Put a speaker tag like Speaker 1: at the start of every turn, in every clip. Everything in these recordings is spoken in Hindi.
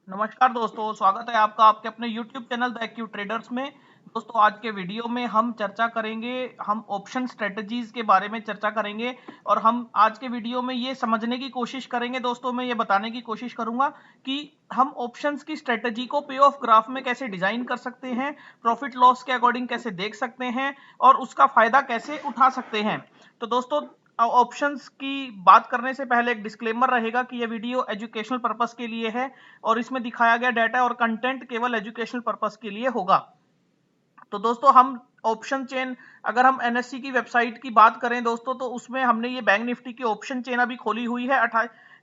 Speaker 1: नमस्कार दोस्तों, स्वागत है आपका आपके अपने YouTube channel the AQ traders में। दोस्तों आज के वीडियो में हम चर्चा करेंगे, हम ऑप्शन स्ट्रेटजीज के बारे में चर्चा करेंगे और हम आज के वीडियो में ये समझने की कोशिश करेंगे। दोस्तों मैं ये बताने की कोशिश करूंगा कि हम ऑप्शंस की स्ट्रेटजी को पे ऑफ ग्राफ में कैसे डिजाइन कर सकते हैं, प्रॉफिट लॉस के अकॉर्डिंग कैसे देख सकते हैं और उसका फायदा कैसे उठा सकते हैं। तो दोस्तों ऑप्शंस की बात करने से पहले एक डिस्क्लेमर रहेगा कि यह वीडियो एजुकेशनल पर्पस के लिए है और इसमें दिखाया गया डाटा और कंटेंट केवल एजुकेशनल पर्पस के लिए होगा। तो दोस्तों हम ऑप्शन चेन, अगर हम एनएससी की वेबसाइट की बात करें दोस्तों, तो उसमें हमने ये बैंक निफ्टी की ऑप्शन चेन अभी खोली हुई है।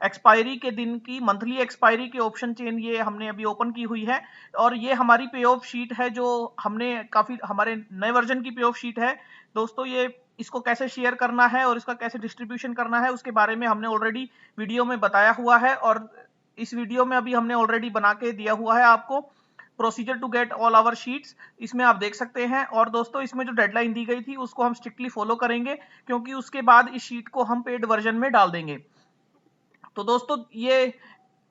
Speaker 1: एक्सपायरी के दिन की मंथली एक्सपायरी की ऑप्शन चेन ये हमने अभी ओपन की हुई है और ये हमारी पे ऑफ शीट है जो हमने काफी हमारे नए वर्जन की पे ऑफ शीट है। दोस्तों ये इसको कैसे शेयर करना है और इसका कैसे डिस्ट्रीब्यूशन करना है उसके बारे में हमने ऑलरेडी वीडियो में बताया हुआ है और इस वीडियो में अभी हमने ऑलरेडी बना के दिया हुआ है आपको procedure to get all our sheets, इसमें आप देख सकते हैं। और दोस्तों इसमें जो डेडलाइन दी गई थी उसको हम स्ट्रिक्टली फॉलो करेंगे क्योंकि उसके बाद इस शीट को हम पेड वर्जन में डाल देंगे। तो दोस्तों ये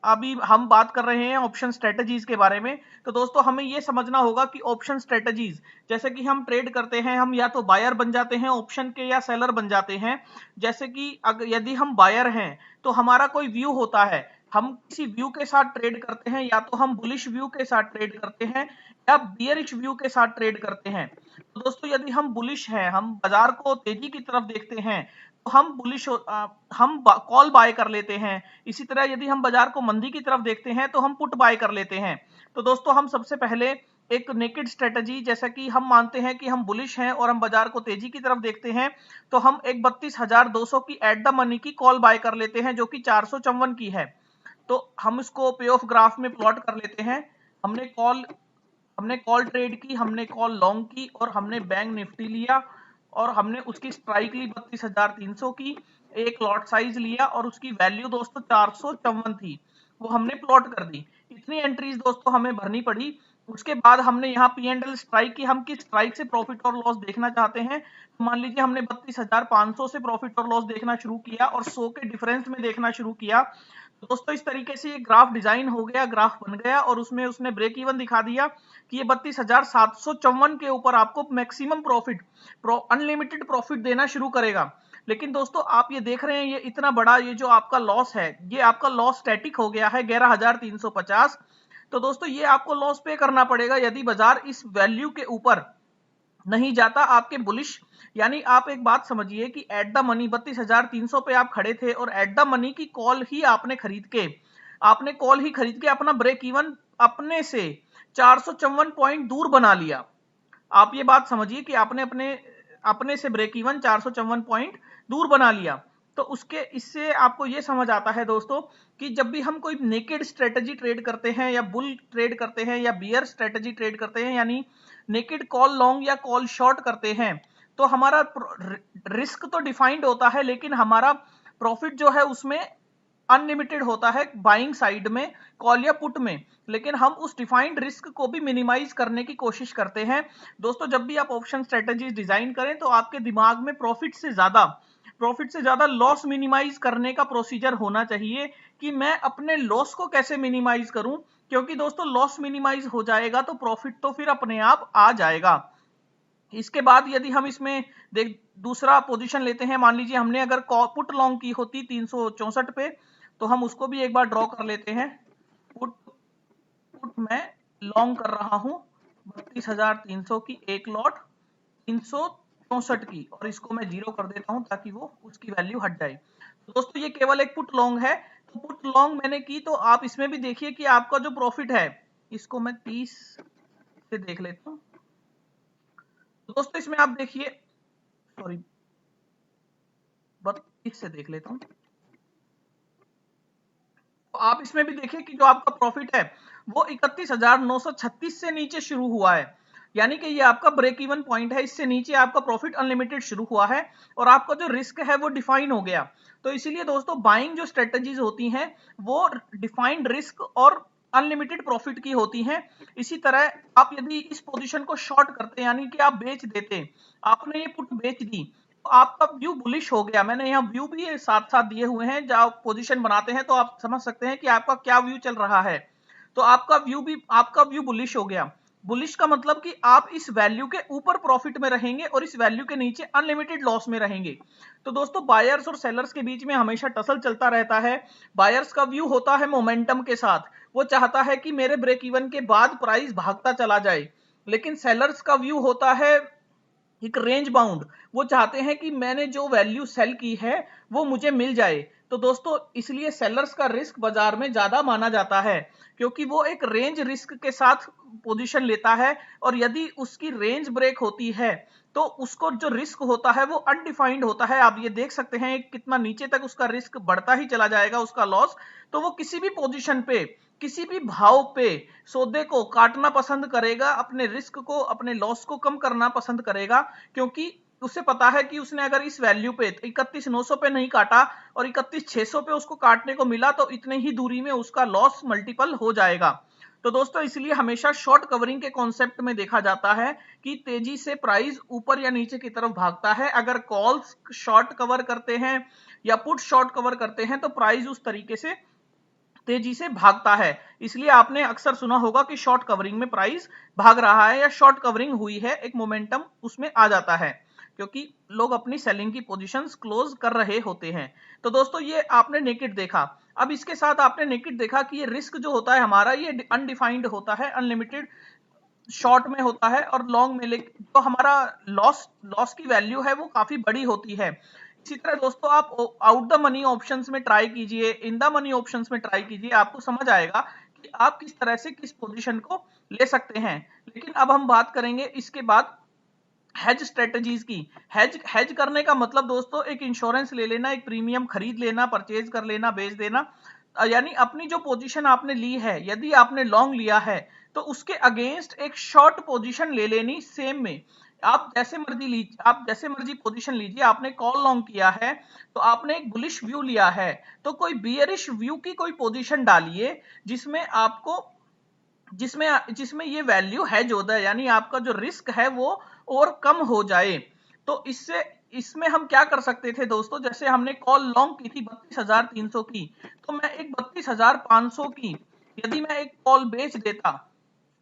Speaker 1: अभी हम बात कर रहे हैं ऑप्शन स्ट्रेटजीज के बारे में। तो दोस्तों हमें ये समझना होगा कि ऑप्शन स्ट्रेटजीज, जैसे कि हम ट्रेड करते हैं, हम या तो बायर बन जाते हैं ऑप्शन के या सेलर बन जाते हैं। जैसे कि अगर यदि हम बायर हैं तो हमारा कोई व्यू होता है, हम किसी व्यू के साथ ट्रेड करते हैं, या तो हम बुलिश व्यू के साथ ट्रेड करते हैं या बियरिश व्यू के साथ ट्रेड करते हैं। तो दोस्तों यदि हम बुलिश हैं, हम बाजार को तेजी की तरफ देखते हैं, तो हम हम कॉल बाय कर लेते हैं। इसी तरह यदि हम बाजार को मंदी की तरफ देखते हैं तो हम पुट बाय कर लेते हैं। तो दोस्तों हम सबसे पहले एक नेकेड स्ट्रेटजी, जैसा कि हम मानते हैं कि हम बुलिश हैं और हम बाजार को तेजी की तरफ देखते हैं, तो हम एक 32,200 की एट द मनी की कॉल बाय कर लेते हैं जो कि 454 की है। तो हम इसको पे ऑफ ग्राफ में प्लॉट कर लेते हैं। हमने कॉल हमने कॉल ट्रेड की, हमने कॉल लॉन्ग की और हमने बैंक निफ्टी लिया और हमने उसकी स्ट्राइक ली 32,300 की, एक लॉट साइज लिया और उसकी वैल्यू दोस्तों 454 थी, वो हमने प्लॉट कर दी। इतनी एंट्रीज दोस्तों हमें भरनी पड़ी। उसके बाद हमने यहाँ पी एंड एल स्ट्राइक की, हम किस स्ट्राइक से प्रॉफिट और लॉस देखना चाहते हैं। तो मान लीजिए हमने 32,500 से प्रॉफिट और लॉस देखना शुरू किया और 100 के डिफरेंस में देखना शुरू किया। तो दोस्तों इस तरीके से ये ग्राफ डिजाइन हो गया, ग्राफ बन गया और उसमें उसने ब्रेक इवन दिखा दिया कि ये 32,754 के ऊपर आपको मैक्सिमम प्रॉफिट, अनलिमिटेड प्रॉफिट देना शुरू करेगा। लेकिन दोस्तों आप ये देख रहे हैं ये इतना बड़ा, ये जो आपका लॉस है, ये आपका लॉस स्टैटिक हो गया है 11,350। तो दोस्तों ये आपको लॉस पे करना पड़ेगा यदि बाजार इस वैल्यू के ऊपर नहीं जाता आपके बुलिश। यानी आप एक बात समझिए कि एट द मनी 32,300 पे आप खड़े थे और एट द मनी की कॉल ही आपने खरीद के अपना ब्रेक इवन अपने से 454 पॉइंट दूर बना लिया। आप ये बात समझिए कि आपने अपने अपने से ब्रेक इवन 454 पॉइंट दूर बना लिया। तो उसके इससे आपको ये समझ आता है दोस्तों कि जब भी हम कोई नेकेड स्ट्रेटजी ट्रेड करते हैं या बुल ट्रेड करते हैं या बियर स्ट्रेटजी ट्रेड करते हैं, यानी नेकेड कॉल लॉन्ग या कॉल शॉर्ट करते हैं, तो हमारा रिस्क तो डिफाइंड होता है लेकिन हमारा प्रॉफिट जो है उसमें अनलिमिटेड होता है बाइंग साइड में, कॉल या पुट में। लेकिन हम उस डिफाइंड रिस्क को भी मिनिमाइज करने की कोशिश करते हैं। दोस्तों जब भी आप ऑप्शन स्ट्रेटजीज डिजाइन करें तो आपके दिमाग में प्रॉफिट से ज्यादा लॉस मिनिमाइज करने का प्रोसीजर होना चाहिए कि मैं अपने लॉस को कैसे मिनिमाइज करूं, क्योंकि दोस्तों लॉस मिनिमाइज हो जाएगा तो प्रॉफिट तो फिर अपने आप आ जाएगा। इसके बाद यदि हम इसमें देख दूसरा पोजीशन लेते हैं, मान लीजिए हमने अगर पुट लॉन्ग की होती 364 पे, तो हम उसको भी एक बार ड्रॉ कर लेते हैं। पुट पुट मैं लॉन्ग कर रहा हूं 32,300 की एक लॉट 364 की, और इसको मैं 0 कर देता हूं ताकि वो उसकी वैल्यू हट जाए। तो दोस्तों ये केवल एक पुट लॉन्ग है। तो पुट लॉन्ग मैंने की, तो आप इसमें भी देखिए कि आपका जो प्रॉफिट है, इसको मैं 30 से देख लेता हूं। तो दोस्तों इसमें आप देखिए, सॉरी 32 से देख लेता हूं। तो आप इसमें भी देखिए कि जो आपका प्रॉफिट है वो 31,936 से नीचे शुरू हुआ है, यानी कि ये आपका ब्रेक इवन पॉइंट है, इससे नीचे आपका प्रॉफिट अनलिमिटेड शुरू हुआ है और आपका जो रिस्क है वो डिफाइन हो गया। तो इसीलिए दोस्तों बाइंग जो स्ट्रेटजीज होती हैं वो डिफाइंड रिस्क और अनलिमिटेड प्रॉफिट की होती हैं। इसी तरह आप यदि इस पोजीशन को शॉर्ट करते, यानी कि आप बेच देते, आपने ये पुट बेच दी, तो आपका व्यू बुलिश हो गया। मैंने यहाँ व्यू भी साथ साथ दिए हुए हैं, जब आप पोजीशन बनाते हैं तो आप समझ सकते हैं कि आपका क्या व्यू चल रहा है। तो आपका व्यू बुलिश हो गया। बुलिश का मतलब कि आप इस वैल्यू के ऊपर प्रॉफिट में रहेंगे और इस वैल्यू के नीचे अनलिमिटेड लॉस में रहेंगे। तो दोस्तों बायर्स और सेलर्स के बीच में हमेशा टसल चलता रहता है। बायर्स का व्यू होता है मोमेंटम के साथ, वो चाहता है कि मेरे ब्रेक इवन के बाद प्राइस भागता चला जाए। लेकिन सेलर्स का व्यू होता है एक रेंज बाउंड, वो चाहते हैं कि मैंने जो वैल्यू सेल की है वो मुझे मिल जाए। तो दोस्तों इसलिए सेलर्स का रिस्क बाजार में ज्यादा माना जाता है, क्योंकि वो एक रेंज रिस्क के साथ पोजीशन लेता है, और यदि उसकी रेंज ब्रेक होती है तो उसको जो रिस्क होता है वो अनडिफाइंड होता है। आप ये देख सकते हैं कितना नीचे तक उसका रिस्क बढ़ता ही चला जाएगा, उसका लॉस। तो वो किसी भी पोजीशन पे, किसी भी भाव पे सौदे को काटना पसंद करेगा, अपने रिस्क को, अपने लॉस को कम करना पसंद करेगा, क्योंकि उसे पता है कि उसने अगर इस वैल्यू पे 31,900 पे नहीं काटा और 31,600 पे उसको काटने को मिला तो इतने ही दूरी में उसका लॉस मल्टीपल हो जाएगा। तो दोस्तों इसलिए हमेशा शॉर्ट कवरिंग के कॉन्सेप्ट में देखा जाता है कि तेजी से प्राइस ऊपर या नीचे की तरफ भागता है। अगर कॉल्स शॉर्ट कवर करते हैं या पुट शॉर्ट कवर करते हैं तो प्राइस उस तरीके से तेजी से भागता है। इसलिए आपने अक्सर सुना होगा कि शॉर्ट कवरिंग में प्राइस भाग रहा है या शॉर्ट कवरिंग हुई है, एक मोमेंटम उसमें आ जाता है, क्योंकि लोग अपनी सेलिंग की पोजीशंस क्लोज कर रहे होते हैं। तो दोस्तों ये आपने नेकेड देखा। अब इसके साथ आपने नेकेड देखा कि ये रिस्क जो होता है हमारा, ये अनडिफाइंड होता है, अनलिमिटेड शॉर्ट में होता है, और लॉन्ग में तो हमारा लॉस की वैल्यू है वो काफी बड़ी होती है। इसी तरह दोस्तों आप आउट द मनी ऑप्शंस में ट्राई कीजिए, इन द मनी ऑप्शंस में ट्राई कीजिए, आपको समझ आएगा कि आप किस तरह से किस पोजीशन को ले सकते हैं। लेकिन अब हम बात करेंगे इसके बाद हेज स्ट्रेटजीज की। हेज करने का मतलब दोस्तों एक इंश्योरेंस ले लेना, एक प्रीमियम खरीद लेना, परचेज कर लेना, बेच देना। यानी अपनी जो पोजीशन आपने ली है, यदि आपने लॉन्ग लिया है तो उसके अगेंस्ट एक शॉर्ट पोजीशन ले लेनी सेम में। आप जैसे मर्जी पोजीशन लीजिए। आपने कॉल लॉन्ग किया है तो आपने एक बुलिश व्यू लिया है, तो कोई बियरिश व्यू की कोई पोजीशन डालिए जिसमें आपको जिसमें जिसमें ये वैल्यू हैज होता है, यानी आपका जो रिस्क है वो और कम हो जाए। तो इसमें हम क्या कर सकते थे दोस्तों, जैसे हमने कॉल लॉन्ग की थी 32,300 की, तो मैं एक 32,500 की यदि मैं एक कॉल बेच देता,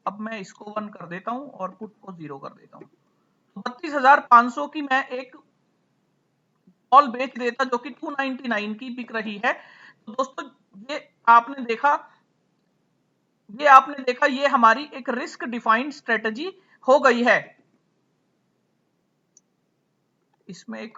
Speaker 1: अब मैं इसको 1 कर देता हूं और पुट को 0 कर देता हूं, तो 32,500 की मैं एक कॉल बेच देता जो कि 299 की बिक रही है। तो दोस्तों ये आपने देखा ये हमारी एक रिस्क डिफाइंड स्ट्रेटजी हो गई है। इसमें एक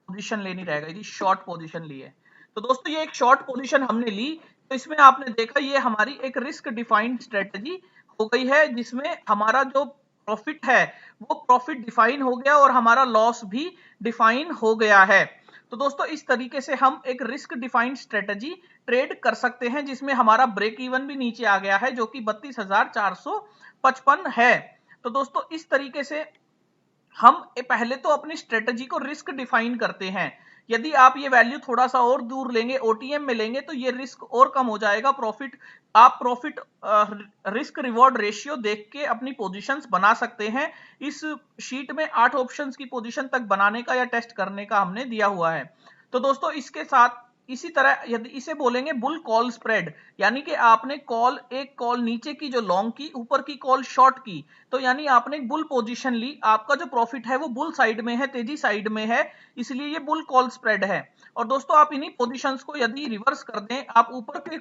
Speaker 1: पोजीशन लेनी रह गई थी, शॉर्ट पोजीशन ली है। तो दोस्तों ये एक शॉर्ट पोजीशन हमने ली, तो इसमें आपने देखा ये हमारी एक रिस्क डिफाइंड स्ट्रेटजी हो गई है, जिसमें हमारा जो प्रॉफिट है वो प्रॉफिट डिफाइन हो गया और हमारा लॉस भी डिफाइन हो गया है। तो दोस्तों इस तरीके से हम एक रिस्क डिफाइंड स्ट्रेटजी ट्रेड कर सकते हैं, जिसमें हमारा ब्रेक इवन भी नीचे आ गया है जो कि 32,455 है। तो दोस्तों इस तरीके से हम पहले तो अपनी स्ट्रेटजी को रिस्क डिफाइन करते हैं। यदि आप ये वैल्यू थोड़ा सा और दूर लेंगे, ओटीएम में लेंगे, तो ये रिस्क और कम हो जाएगा। आप प्रॉफिट रिस्क रिवॉर्ड रेशियो देख के अपनी पोजीशंस बना सकते हैं। इस शीट में 8 ऑप्शंस की पोजीशन तक बनाने का या टेस्ट करने का हमने दिया हुआ है। तो दोस्तों इसके साथ इसी तरह यदि इसे बोलेंगे बुल कॉल स्प्रेड, यानी कि आपने एक कॉल नीचे की जो लॉन्ग की, ऊपर की कॉल शॉर्ट की, तो यानी आपने एक बुल पोजीशन ली, आपका जो प्रॉफिट है वो बुल साइड में है, तेजी साइड में है, इसलिए ये बुल कॉल स्प्रेड है। और दोस्तों आप इन्हीं पोजीशंस को यदि रिवर्स कर दें, आप ऊपर की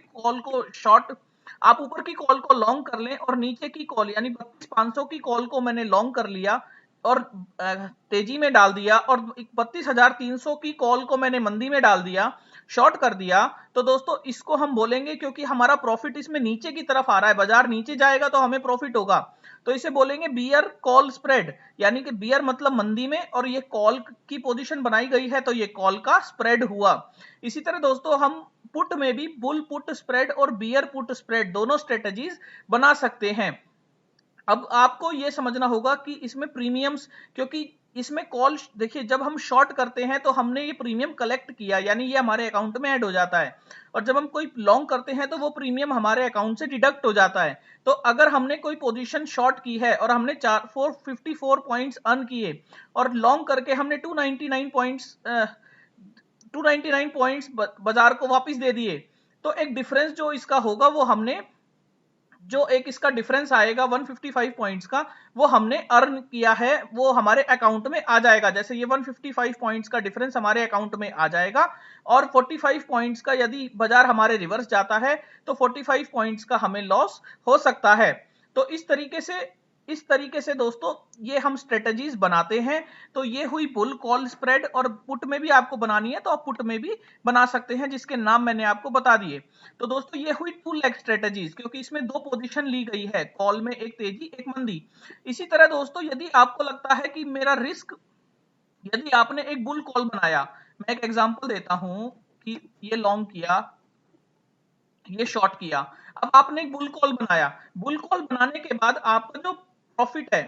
Speaker 1: कॉल को लॉन्ग कर लें और नीचे की कॉल यानी 32,500 की कॉल को मैंने लॉन्ग कर लिया और तेजी में डाल दिया, और 32,300 की कॉल को मैंने मंदी में डाल दिया, शॉर्ट कर दिया, तो दोस्तों इसको हम बोलेंगे, क्योंकि हमारा प्रॉफिट इसमें नीचे की तरफ आ रहा है, बाजार नीचे जाएगा तो हमें प्रॉफिट होगा, तो इसे बोलेंगे बियर कॉल स्प्रेड। यानी कि बियर मतलब मंदी में, और ये कॉल की पोजीशन बनाई गई है तो ये कॉल का स्प्रेड हुआ। इसी तरह दोस्तों हम पुट में भी बुल पुट स्प्रेड और बियर पुट स्प्रेड दोनों स्ट्रेटजीज बना सकते हैं। अब आपको यह समझना होगा कि इसमें प्रीमियम्स, क्योंकि इसमें कॉल देखिए जब हम शॉर्ट करते हैं तो हमने ये प्रीमियम कलेक्ट किया, यानी ये हमारे अकाउंट में ऐड हो जाता है, और जब हम कोई लॉन्ग करते हैं तो वो प्रीमियम हमारे अकाउंट से डिडक्ट हो जाता है। तो अगर हमने कोई पोजीशन शॉर्ट की है और हमने 454 पॉइंट्स अर्न किए और लॉन्ग करके हमने 299 पॉइंट्स बाजार को वापस दे दिए, तो एक डिफरेंस जो इसका होगा वो हमने जो एक इसका डिफरेंस आएगा 155 पॉइंट्स का, वो हमने अर्न किया है, वो हमारे अकाउंट में आ जाएगा। जैसे ये 155 पॉइंट्स का डिफरेंस हमारे अकाउंट में आ जाएगा और 45 पॉइंट्स का यदि बाजार हमारे रिवर्स जाता है तो 45 पॉइंट्स का हमें लॉस हो सकता है। तो इस तरीके से दोस्तों ये हम स्ट्रेटजीज बनाते हैं। तो ये हुई बुल कॉल स्प्रेड, और पुट में भी आपको बनानी है तो आप पुट में भी बना सकते हैं, जिसके नाम मैंने आपको बता दिए। तो दोस्तों ये हुई 2 लेग स्ट्रेटजीज, क्योंकि इसमें दो पोजीशन ली गई है, कॉल में एक तेजी एक मंदी। इसी तरह दोस्तों यदि आपको लगता है कि मेरा रिस्क, यदि आपने एक बुल कॉल बनाया, मैं एक एग्जांपल देता हूं कि ये लॉन्ग किया, ये शॉर्ट किया, अब आपने एक बुल कॉल बनाया, बुल कॉल बनाने के बाद आपका जो प्रॉफिट है,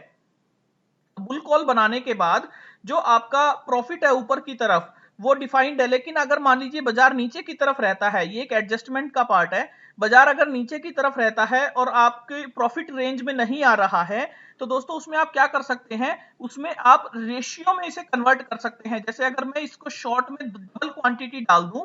Speaker 1: बुल कॉल बनाने के बाद जो आपका प्रॉफिट है ऊपर की तरफ वो डिफाइंड है। लेकिन अगर मान लीजिए बाजार नीचे की तरफ रहता है, ये एक एडजस्टमेंट का पार्ट है, बाजार अगर नीचे की तरफ रहता है और आपके प्रॉफिट रेंज में नहीं आ रहा है, तो दोस्तों उसमें आप क्या कर सकते हैं, उसमें आप रेशियो में इसे कन्वर्ट कर सकते हैं। जैसे अगर मैं इसको शॉर्ट में डबल क्वांटिटी डाल दूं,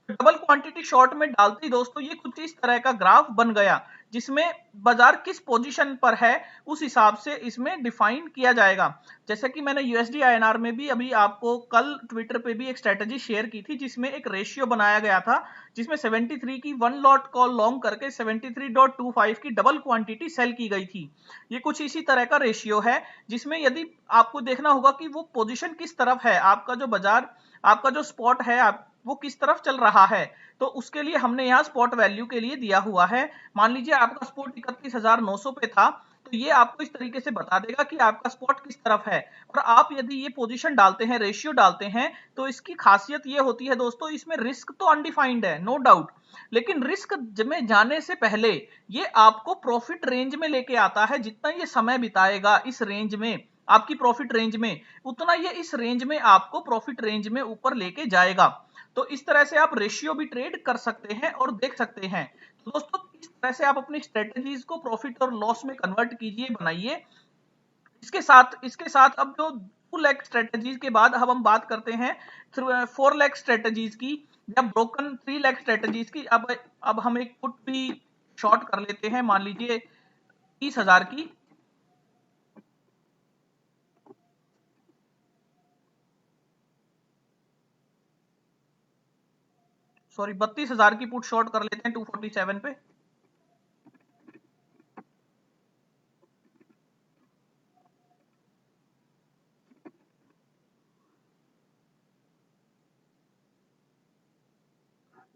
Speaker 1: डबल क्वांटिटी शॉर्ट में डालते ही दोस्तों ये कुछ इस तरह का ग्राफ बन गया, जिसमें बाजार किस पोजीशन पर है उस हिसाब से इसमें डिफाइन किया जाएगा। जैसे कि मैंने यूएसडी आईएनआर में भी अभी आपको कल ट्विटर पे भी एक स्ट्रेटजी शेयर की थी, जिसमें एक रेशियो बनाया गया था, जिसमें 73 की वन लॉट कॉल लॉन्ग करके 73.25 की डबल क्वांटिटी सेल की गई थी। ये कुछ इसी तरह का रेशियो है, जिसमें यदि आपको देखना होगा कि वो पोजीशन किस तरफ है, आपका जो बाजार, आपका जो स्पॉट है, वो किस तरफ चल रहा है, तो उसके लिए हमने यहाँ स्पॉट वैल्यू के लिए दिया हुआ है। मान लीजिए आपका स्पॉट 31,900 पे था, तो ये आपको इस तरीके से बता देगा कि आपका स्पॉट किस तरफ है। और आप यदि ये पोजीशन डालते हैं, रेशियो डालते हैं, तो इसकी खासियत ये होती है दोस्तों, इसमें रिस्क तो अनडिफाइंड है, नो डाउट, लेकिन रिस्क में जाने से पहले ये आपको प्रॉफिट रेंज में लेके आता है। जितना ये समय बिताएगा इस रेंज में, आपकी प्रॉफिट रेंज में, उतना ये इस रेंज में आपको प्रॉफिट रेंज में ऊपर लेके जाएगा। तो इस तरह से आप रेशियो भी ट्रेड कर सकते हैं और देख सकते हैं। तो दोस्तों इस तरह से आप अपनी स्ट्रेटजीज को प्रॉफिट और लॉस में कन्वर्ट कीजिए, बनाइए। इसके साथ अब जो 2 लेग स्ट्रेटजीज के बाद अब हम बात करते हैं 4 लेग स्ट्रेटजीज की, या ब्रोकन 3 लेग स्ट्रेटजीज की। अब हम एक पुट भी शॉर्ट कर लेते हैं, मान लीजिए 30,000 की, सॉरी 32,000 की पुट शॉर्ट कर लेते हैं 247 पे।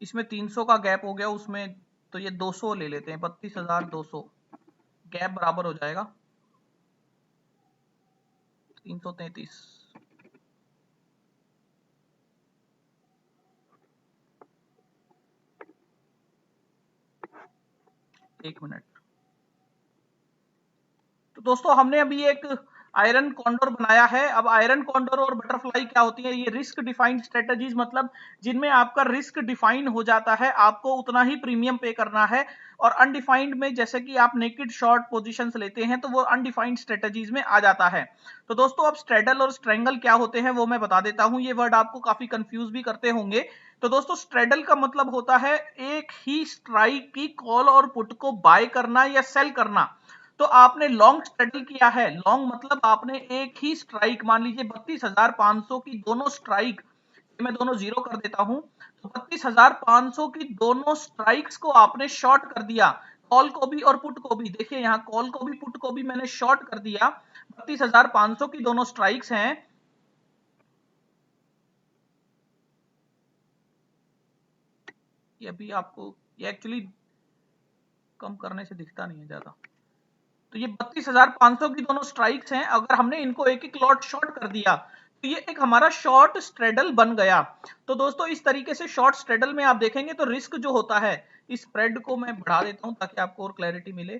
Speaker 1: इसमें 300 का गैप हो गया उसमें, तो ये 200 ले लेते हैं, 32,200 गैप बराबर हो जाएगा 333। एक मिनट। तो दोस्तों हमने अभी एक आयरन कॉन्डोर बनाया है। अब आयरन कॉन्डोर और बटरफ्लाई क्या होती है, ये रिस्क डिफाइंड स्ट्रेटजीज, मतलब जिनमें आपका रिस्क डिफाइन हो जाता है, आपको उतना ही प्रीमियम पे करना है। और अनडिफाइंड में जैसे कि आप नेकेड शॉर्ट पोजीशंस लेते हैं तो वो अनडिफाइंड स्ट्रेटजीज में आ जाता है। तो दोस्तों अब स्ट्रेडल और स्ट्रेंगल क्या होते हैं वो मैं बता देता हूं, ये वर्ड आपको काफी कंफ्यूज भी करते होंगे। तो दोस्तों स्ट्रेडल का मतलब होता है एक ही स्ट्राइक की कॉल और पुट को बाय करना या सेल करना। तो आपने लॉन्ग स्ट्रेडल किया है, लॉन्ग मतलब आपने एक ही स्ट्राइक, मान लीजिए 32,500 की दोनों स्ट्राइक, मैं दोनों जीरो कर देता हूं, तो 32,500 की दोनों स्ट्राइक्स को आपने शॉर्ट कर दिया, कॉल को भी और पुट को भी। देखिए यहां कॉल को भी पुट को भी मैंने शॉर्ट कर दिया, 32,500 की दोनों स्ट्राइक्स हैं। ये अभी आपको, ये एक्चुअली कम करने से दिखता नहीं है ज्यादा। तो ये 32,500 की दोनों स्ट्राइक्स हैं, अगर हमने इनको एक एक लॉट शॉर्ट कर दिया तो ये एक हमारा शॉर्ट स्ट्रेडल बन गया। तो दोस्तों इस तरीके से शॉर्ट स्ट्रेडल में आप देखेंगे तो रिस्क जो होता है, इस स्प्रेड को मैं बढ़ा देता हूं ताकि आपको और क्लैरिटी मिले।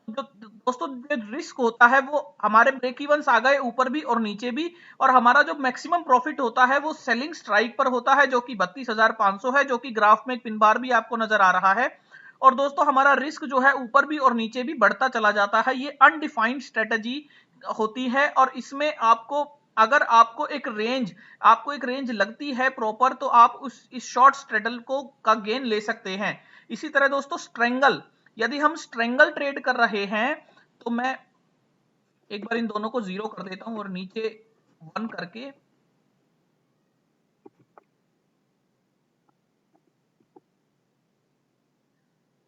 Speaker 1: तो दोस्तों जो रिस्क होता है वो हमारे ब्रेक इवन्स आ गए ऊपर भी और नीचे भी, और हमारा जो मैक्सिमम प्रॉफिट होता है वो सेलिंग स्ट्राइक पर होता है, जो कि 32,500 है, जो कि ग्राफ में एक पिन बार भी आपको नजर आ रहा है। और दोस्तों हमारा रिस्क जो है ऊपर भी और नीचे भी बढ़ता चला जाता है। ये अनडिफाइंड स्ट्रेटजी होती है, और इसमें आपको, अगर आपको एक रेंज लगती है प्रॉपर, तो आप इस शॉर्ट स्ट्रेडल को का गेन ले सकते हैं। इसी तरह दोस्तों स्ट्रेंगल, यदि हम स्ट्रेंगल ट्रेड कर रहे हैं तो मैं एक बार इन दोनों को 0 कर देता हूं और नीचे 1 करके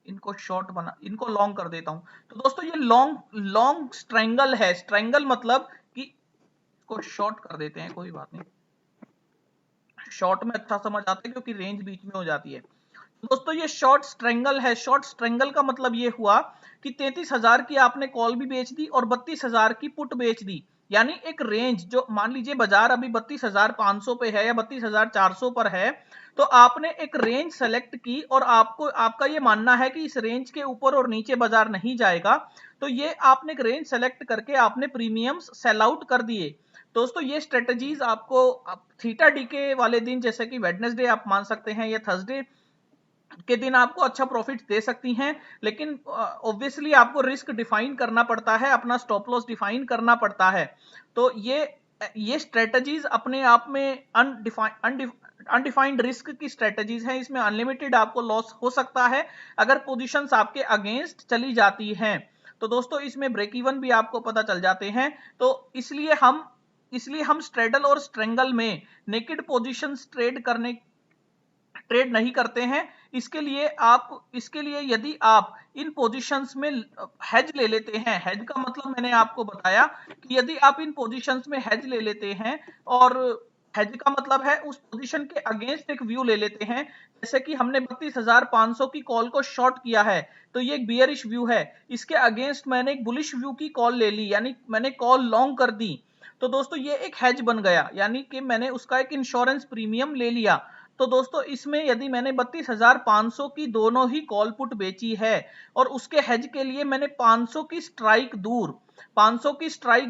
Speaker 1: इनको शॉर्ट बना, इनको लॉन्ग कर देता हूं। तो दोस्तों ये लॉन्ग स्ट्रेंगल है। स्ट्रेंगल मतलब कि इसको शॉर्ट कर देते हैं, कोई बात नहीं, शॉर्ट में अच्छा समझ आता है क्योंकि रेंज बीच में हो जाती है। दोस्तों ये शॉर्ट स्ट्रेंगल है। शॉर्ट स्ट्रेंगल का मतलब ये हुआ कि 33,000 की आपने कॉल भी बेच दी और 32,000 की पुट बेच दी, यानी एक रेंज, जो मान लीजिए बाजार अभी 32,500 पे है या 32,400 पर है, तो आपने एक रेंज सेलेक्ट की और आपको, आपका ये मानना है कि इस रेंज के ऊपर और नीचे बाजार नहीं जाएगा, तो ये आपने एक रेंज सेलेक्ट करके आपने प्रीमियम्स सेल आउट कर दिए। दोस्तों ये स्ट्रेटजीज आपको थीटा डीके वाले दिन, जैसे कि वेडनेसडे आप मान सकते हैं या थर्सडे के दिन, आपको अच्छा प्रॉफिट दे सकती हैं, लेकिन ऑब्वियसली आपको रिस्क डिफाइन करना पड़ता है, अपना स्टॉप लॉस डिफाइन करना पड़ता है। तो ये स्ट्रेटजीज अपने आप में अनडिफाइंड रिस्क की स्ट्रेटजीज हैं। इसमें अनलिमिटेड आपको लॉस हो सकता है अगर पोजीशंस आपके अगेंस्ट चली जाती हैं। तो दोस्तों इसमें ब्रेक इवन भी आपको पता चल जाते हैं। तो इसलिए हम स्ट्रेडल और स्ट्रेंगल में नेकेड पोजीशंस ट्रेड नहीं करते हैं। इसके लिए यदि आप इन पोजीशंस में हेज ले लेते हैं, हेज का मतलब मैंने आपको बताया कि यदि आप इन पोजीशंस में हेज ले लेते हैं, और हेज का मतलब है उस पोजीशन के अगेंस्ट एक व्यू ले लेते हैं, जैसे कि हमने 32,500 की कॉल को शॉर्ट किया है, तो ये एक बियरिश व्यू है, इसके अगेंस्ट मैंने एक बुलिश व्यू की कॉल ले ली, यानी मैंने कॉल लॉन्ग कर दी, तो दोस्तों ये एक हेज बन गया, यानी कि मैंने उसका एक इंश्योरेंस प्रीमियम ले लिया। तो दोस्तों इसमें यदि मैंने 32,500 की दोनों ही कॉल पुट बेची है और उसके हेज के लिए मैंने 500 की स्ट्राइक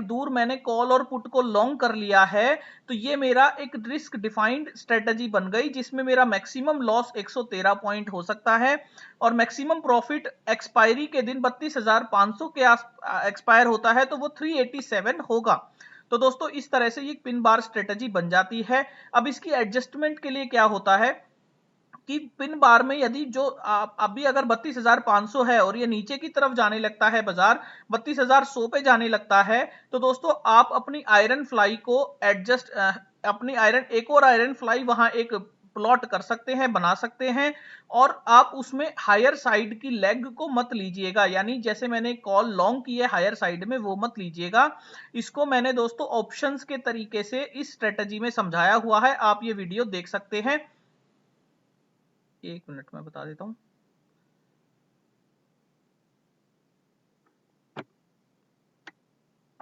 Speaker 1: दूर मैंने कॉल और पुट को लॉन्ग कर लिया है, तो ये मेरा एक रिस्क डिफाइंड स्ट्रेटजी बन गई, जिसमें मेरा मैक्सिमम लॉस 113 पॉइंट हो सकता है और मैक्सिमम प्रॉफिट एक्सपायरी के दिन 32,500 के आस एक्सपायर होता है तो वो 387 होगा। तो दोस्तों इस तरह से ये पिन बार स्ट्रेटजी बन जाती है। अब इसकी एडजस्टमेंट के लिए क्या होता है कि पिन बार में यदि जो अभी अगर 32,500 है और ये नीचे की तरफ जाने लगता है, बाजार 32,100 पे जाने लगता है, तो दोस्तों आप अपनी आयरन फ्लाई को एडजस्ट, अपनी आयरन, एक और आयरन फ्लाई वहां एक प्लॉट कर सकते हैं, बना सकते हैं, और आप उसमें हायर साइड की लेग को मत लीजिएगा, यानी जैसे मैंने कॉल लॉन्ग की है हायर साइड में, वो मत लीजिएगा। इसको मैंने दोस्तों ऑप्शंस के तरीके से इस स्ट्रेटजी में समझाया हुआ है, आप ये वीडियो देख सकते हैं। एक मिनट में बता देता हूं।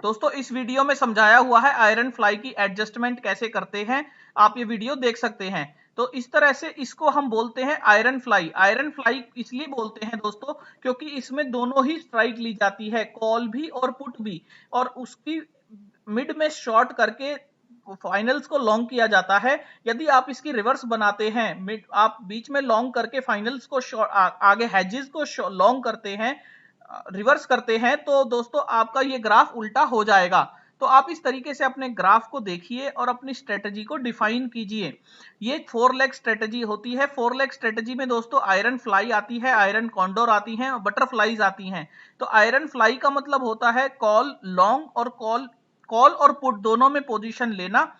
Speaker 1: दोस्तों इस वीडियो में समझाया हुआ है आयरन फ्लाई की एडजस्टमेंट कैसे करते हैं, आप ये वीडियो देख सकते हैं। तो इस तरह से इसको हम बोलते हैं आयरन फ्लाई। आयरन फ्लाई इसलिए बोलते हैं दोस्तों क्योंकि इसमें दोनों ही स्ट्राइक ली जाती है, कॉल भी और पुट भी, और उसकी मिड में शॉर्ट करके फाइनल्स को लॉन्ग किया जाता है। यदि आप इसकी रिवर्स बनाते हैं, मिड आप बीच में लॉन्ग करके फाइनल्स को आगे हेजेस को लॉन्ग करते हैं, रिवर्स करते हैं, तो दोस्तों आपका ये ग्राफ उल्टा हो जाएगा। तो आप इस तरीके से अपने ग्राफ को देखिए और अपनी स्ट्रेटजी को डिफाइन कीजिए। ये 4 लेग स्ट्रेटजी होती है। 4 लेग स्ट्रेटजी में दोस्तों आयरन फ्लाई आती है, आयरन कॉन्डोर आती हैं और बटरफ्लाईज आती हैं। तो आयरन फ्लाई का मतलब होता है कॉल लॉन्ग और कॉल और पुट दोनों में पोजीशन लेना,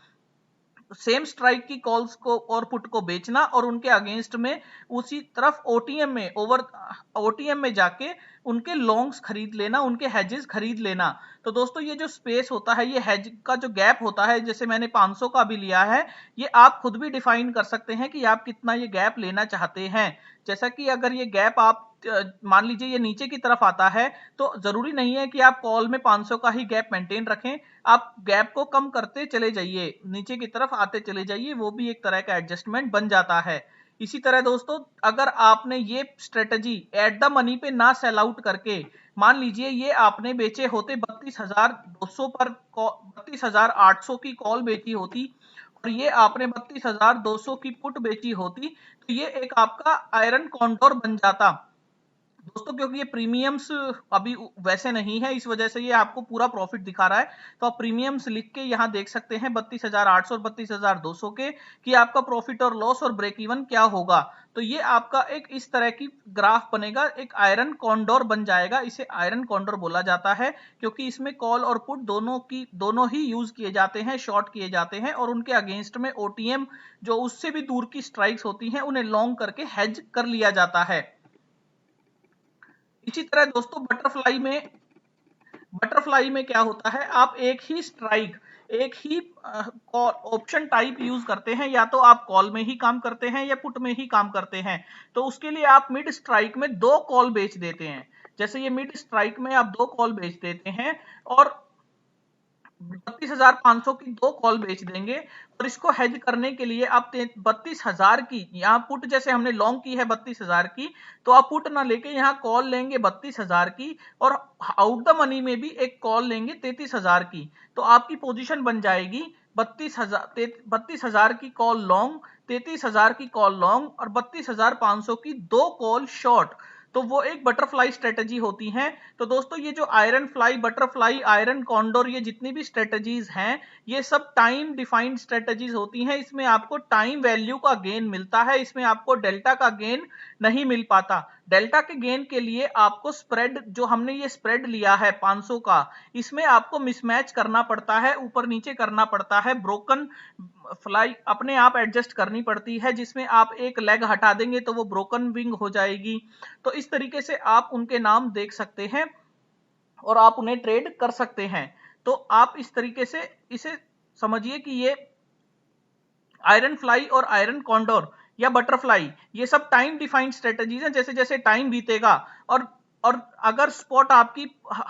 Speaker 1: सेम स्ट्राइक की कॉल्स को और पुट को बेचना और उनके अगेंस्ट में उसी तरफ ओटीएम में जाके उनके लॉन्ग्स खरीद लेना, उनके हेजेस खरीद लेना। तो दोस्तों ये जो स्पेस होता है, ये हेज का जो गैप होता है, जैसे मैंने 500 का भी लिया है, ये आप खुद भी डिफाइन कर सकते हैं कि आप कितना ये गैप लेना चाहते हैं। जैसा कि अगर ये गैप आप मान लीजिए ये नीचे की तरफ आता है, तो जरूरी नहीं है कि आप कॉल में 500 का ही गैप मेंटेन रखें, आप गैप को कम करते चले जाइए, नीचे की तरफ आते चले जाइए, वो भी एक तरह का एडजस्टमेंट बन जाता है। इसी तरह दोस्तों अगर आपने ये स्ट्रेटजी एट द मनी पे ना सेल आउट करके, मान लीजिए ये आपने बेचे होते 32,200 पर, 32,800 की कॉल बेची होती और ये आपने 32,200 की पुट बेची होती, तो ये एक आपका आयरन कॉन्डोर बन जाता। दोस्तों क्योंकि ये प्रीमियम्स अभी वैसे नहीं है, इस वजह से ये आपको पूरा प्रॉफिट दिखा रहा है। तो आप प्रीमियम्स लिख के यहाँ देख सकते हैं 32,800 और 32,200 के कि आपका प्रॉफिट और लॉस और ब्रेक इवन क्या होगा। तो ये आपका एक इस तरह की ग्राफ बनेगा, एक आयरन कॉन्डोर बन जाएगा। इसे आयरन कॉन्डोर बोला जाता है क्योंकि इसमें कॉल और पुट दोनों ही यूज किए जाते हैं, शॉर्ट किए जाते हैं, और उनके अगेंस्ट में ओटीएम जो उससे भी दूर की स्ट्राइक्स होती हैं उन्हें लॉन्ग करके हेज कर लिया जाता है। इसी तरह दोस्तों बटरफ्लाई में क्या होता है, आप एक ही ऑप्शन टाइप यूज करते हैं, या तो आप कॉल में ही काम करते हैं या पुट में ही काम करते हैं। तो उसके लिए आप मिड स्ट्राइक में 2 कॉल बेच देते हैं। जैसे ये मिड स्ट्राइक में आप 2 कॉल बेच देते हैं और 32,500 की 2 कॉल बेच देंगे, और इसको हेज करने के लिए आप 32,000 की, यहाँ पुट जैसे हमने लॉन्ग की है 32,000 की, तो आप पुट ना लेके यहाँ कॉल लेंगे 32,000 की, और आउट द मनी में भी एक कॉल लेंगे 33,000 की। तो आपकी पोजीशन बन जाएगी 32,000 की कॉल लॉन्ग, 33,000 की कॉल लॉन्ग और 32,500 की 2 कॉल शॉर्ट। तो वो एक बटरफ्लाई स्ट्रेटजी होती है। तो दोस्तों ये जो iron fly, butterfly, iron condor, ये जितनी भी स्ट्रेटजीज हैं, ये सब टाइम डिफाइंड स्ट्रेटजीज होती हैं। इसमें आपको टाइम वैल्यू का गेन मिलता है, इसमें आपको डेल्टा का गेन नहीं मिल पाता। डेल्टा के गेन के लिए आपको स्प्रेड, जो हमने ये स्प्रेड लिया है 500 का, इसमें आपको मिसमैच करना पड़ता है, ऊपर नीचे करना पड़ता है, ब्रोकन फ्लाई अपने आप एडजस्ट करनी पड़ती है, जिसमें आप एक लेग हटा देंगे तो वो ब्रोकन विंग हो जाएगी। तो इस तरीके से आप उनके नाम देख सकते हैं और आप उन्हें ट्रेड कर सकते हैं। तो आप इस तरीके से इसे समझिए कि ये आयरन फ्लाई और आयरन कॉन्डोर या बटरफ्लाई, ये सब टाइम डिफाइंड स्ट्रेटजीज हैं। जैसे जैसे टाइम बीतेगा और अगर स्पॉट आपकी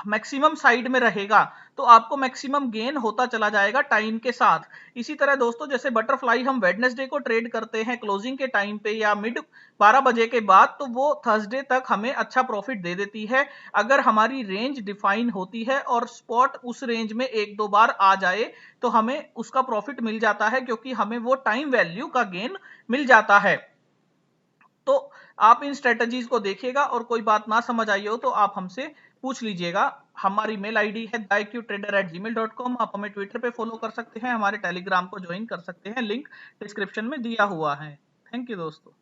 Speaker 1: मैक्सिमम साइड में रहेगा तो आपको मैक्सिमम गेन होता चला जाएगा टाइम के साथ। इसी तरह दोस्तों जैसे बटरफ्लाई हम वेडनेसडे को ट्रेड करते हैं क्लोजिंग के टाइम पे या मिड 12 बजे के बाद, तो वो थर्सडे तक हमें अच्छा प्रॉफिट दे देती है अगर हमारी रेंज डिफाइन होती है और स्पॉट उस रेंज में एक दो बार आ जाए तो हमें उसका प्रॉफिट मिल जाता है, क्योंकि हमें वो टाइम वैल्यू का गेन मिल जाता है। तो आप इन स्ट्रेटजीज को देखिएगा और कोई बात ना समझ आई हो तो आप हमसे पूछ लीजिएगा। हमारी मेल आईडी है theiqtrader@gmail.com। आप हमें ट्विटर पे फॉलो कर सकते हैं, हमारे टेलीग्राम को ज्वाइन कर सकते हैं, लिंक डिस्क्रिप्शन में दिया हुआ है। थैंक यू दोस्तों।